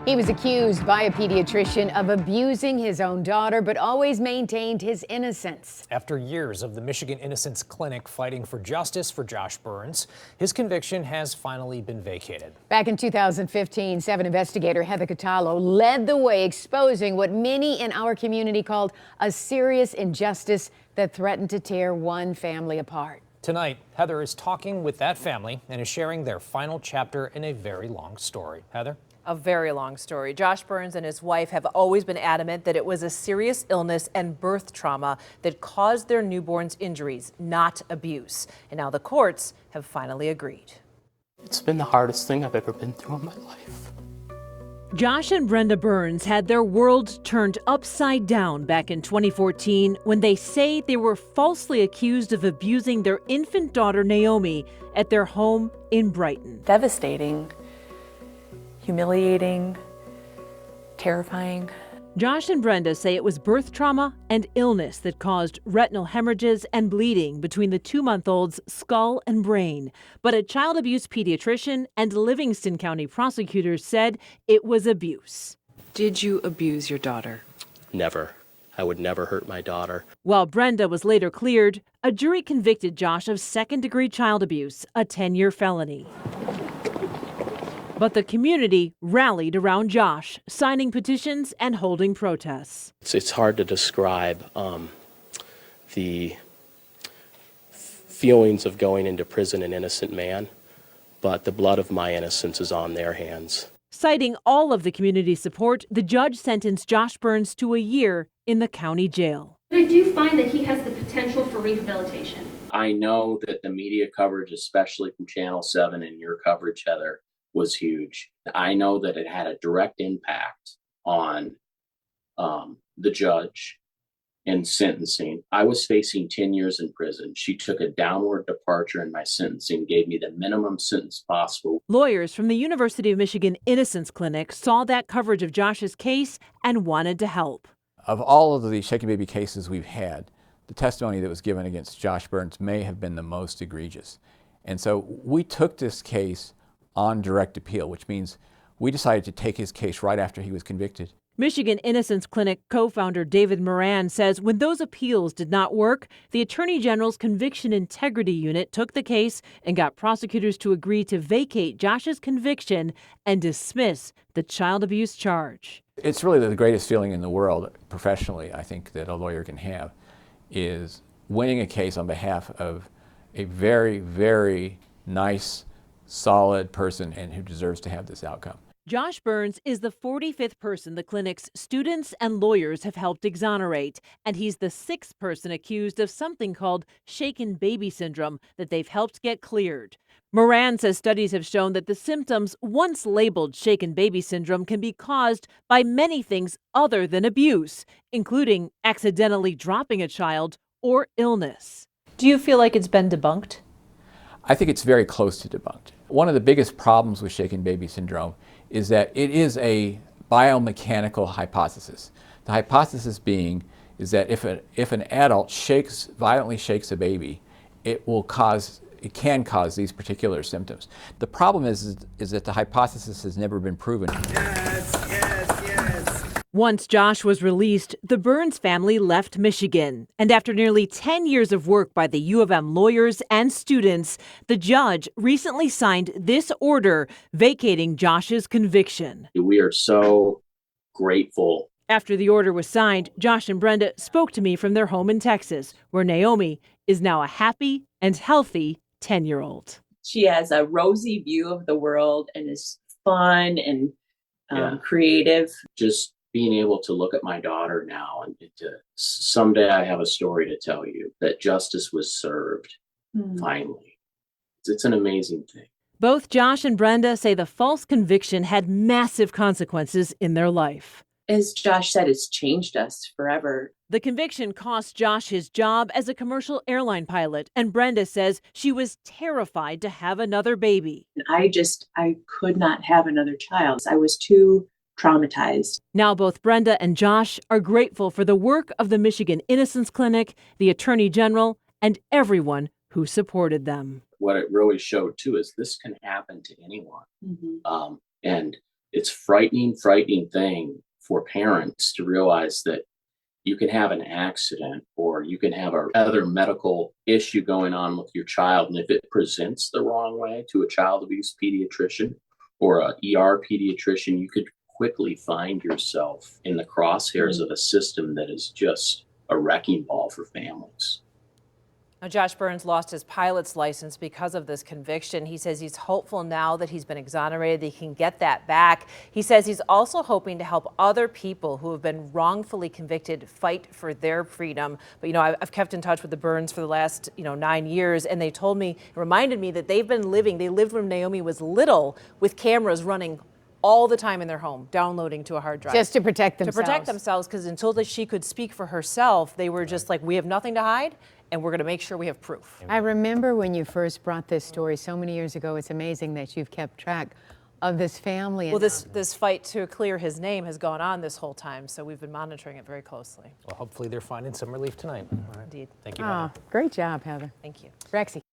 He was accused by a pediatrician of abusing his own daughter, but always maintained his innocence. After years of the Michigan Innocence Clinic fighting for justice for Josh Burns, his conviction has finally been vacated. Back in 2015, 7 investigator Heather Catallo led the way, exposing what many in our community called a serious injustice that threatened to tear one family apart. Tonight, Heather is talking with that family and is sharing their final chapter in a very long story. Heather? A very long story. Josh Burns and his wife have always been adamant that it was a serious illness and birth trauma that caused their newborn's injuries, not abuse. And now the courts have finally agreed. It's been the hardest thing I've ever been through in my life. Josh and Brenda Burns had their world turned upside down back in 2014 when they say they were falsely accused of abusing their infant daughter Naomi at their home in Brighton. Devastating, humiliating, terrifying. Josh and Brenda say it was birth trauma and illness that caused retinal hemorrhages and bleeding between the 2-month-old's skull and brain. But a child abuse pediatrician and Livingston County prosecutors said it was abuse. Did you abuse your daughter? Never. I would never hurt my daughter. While Brenda was later cleared, a jury convicted Josh of second-degree child abuse, a 10-year felony. But the community rallied around Josh, signing petitions and holding protests. It's hard to describe the feelings of going into prison an innocent man, but the blood of my innocence is on their hands. Citing all of the community's support, the judge sentenced Josh Burns to a year in the county jail. I do find that he has the potential for rehabilitation. I know that the media coverage, especially from Channel 7 and your coverage, Heather, was huge. I know that it had a direct impact on the judge in sentencing. I was facing 10 years in prison. She took a downward departure in my sentencing, gave me the minimum sentence possible. Lawyers from the University of Michigan Innocence Clinic saw that coverage of Josh's case and wanted to help. Of all of the Shaken Baby cases we've had, the testimony that was given against Josh Burns may have been the most egregious. And so we took this case on direct appeal, which means we decided to take his case right after he was convicted. Michigan Innocence Clinic co-founder David Moran says when those appeals did not work, the Attorney General's Conviction Integrity Unit took the case and got prosecutors to agree to vacate Josh's conviction and dismiss the child abuse charge. It's really the greatest feeling in the world, professionally, I think, that a lawyer can have, is winning a case on behalf of a very, very nice, solid person and who deserves to have this outcome. Josh Burns is the 45th person the clinic's students and lawyers have helped exonerate, and he's the 6th person accused of something called shaken baby syndrome that they've helped get cleared. Moran says studies have shown that the symptoms, once labeled shaken baby syndrome, can be caused by many things other than abuse, including accidentally dropping a child or illness. Do you feel like it's been debunked? I think it's very close to debunked. One of the biggest problems with shaken baby syndrome is that it is a biomechanical hypothesis. The hypothesis being is that if an adult violently shakes a baby, it can cause these particular symptoms. The problem is that the hypothesis has never been proven. Once Josh was released, the Burns family left Michigan. And after nearly 10 years of work by the U of M lawyers and students, the judge recently signed this order vacating Josh's conviction. We are so grateful. After the order was signed, Josh and Brenda spoke to me from their home in Texas, where Naomi is now a happy and healthy 10-year-old. She has a rosy view of the world and is fun and creative. Just being able to look at my daughter now and someday I have a story to tell you that justice was served finally. It's an amazing thing. Both Josh and Brenda say the false conviction had massive consequences in their life. As Josh said, it's changed us forever. The conviction cost Josh his job as a commercial airline pilot, and Brenda says she was terrified to have another baby. I could not have another child. I was too traumatized. Now both Brenda and Josh are grateful for the work of the Michigan Innocence Clinic, the Attorney General, and everyone who supported them. What it really showed too is this can happen to anyone. And it's frightening thing for parents to realize that you can have an accident or you can have other medical issue going on with your child. And if it presents the wrong way to a child abuse pediatrician or a ER pediatrician, you could quickly find yourself in the crosshairs of a system that is just a wrecking ball for families. Now, Josh Burns lost his pilot's license because of this conviction. He says he's hopeful now that he's been exonerated, that he can get that back. He says he's also hoping to help other people who have been wrongfully convicted fight for their freedom. But, I've kept in touch with the Burns for the last, 9 years, and they told me, reminded me that they lived when Naomi was little with cameras running all the time in their home, downloading to a hard drive. Just to protect themselves. To protect themselves, because until she could speak for herself, they were just like, we have nothing to hide, and we're going to make sure we have proof. I remember when you first brought this story so many years ago. It's amazing that you've kept track of this family. Well, this fight to clear his name has gone on this whole time, so we've been monitoring it very closely. Well, hopefully they're finding some relief tonight. All right. Indeed. Thank you, Oh, Heather. great job, Heather. Thank you. Rexy.